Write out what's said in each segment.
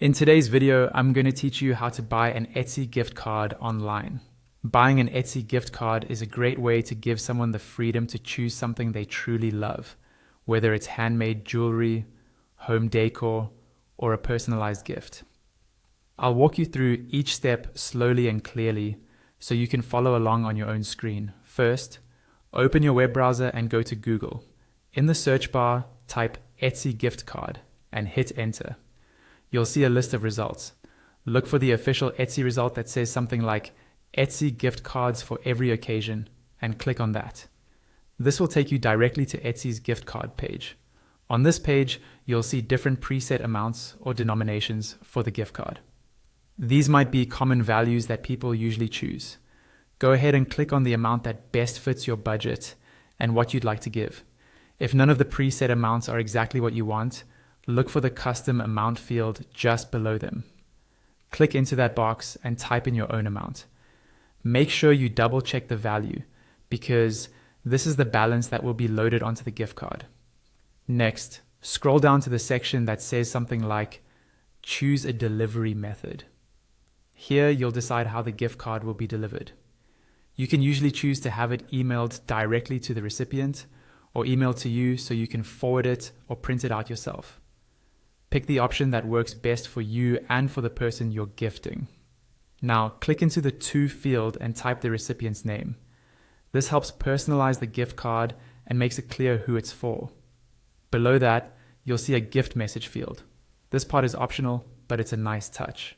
In today's video, I'm going to teach you how to buy an Etsy gift card online. Buying an Etsy gift card is a great way to give someone the freedom to choose something they truly love, whether it's handmade jewelry, home decor, or a personalized gift. I'll walk you through each step slowly and clearly so you can follow along on your own screen. First, open your web browser and go to Google. In the search bar, type Etsy gift card and hit enter. You'll see a list of results. Look for the official Etsy result that says something like Etsy gift cards for every occasion and click on that. This will take you directly to Etsy's gift card page. On this page, you'll see different preset amounts or denominations for the gift card. These might be common values that people usually choose. Go ahead and click on the amount that best fits your budget and what you'd like to give. If none of the preset amounts are exactly what you want, look for the custom amount field just below them. Click into that box and type in your own amount. Make sure you double check the value because this is the balance that will be loaded onto the gift card. Next, scroll down to the section that says something like choose a delivery method. Here you'll decide how the gift card will be delivered. You can usually choose to have it emailed directly to the recipient or emailed to you so you can forward it or print it out yourself. Pick the option that works best for you and for the person you're gifting. Now, click into the To field and type the recipient's name. This helps personalize the gift card and makes it clear who it's for. Below that, you'll see a gift message field. This part is optional, but it's a nice touch.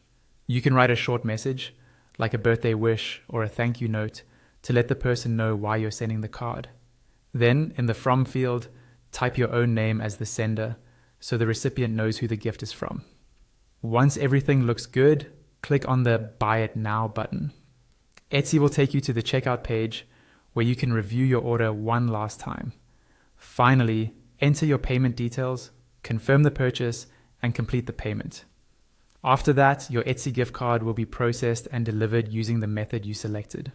You can write a short message, like a birthday wish or a thank you note, to let the person know why you're sending the card. Then, in the From field, type your own name as the sender, so the recipient knows who the gift is from. Once everything looks good, click on the Buy It Now button. Etsy will take you to the checkout page where you can review your order one last time. Finally, enter your payment details, confirm the purchase, and complete the payment. After that, your Etsy gift card will be processed and delivered using the method you selected.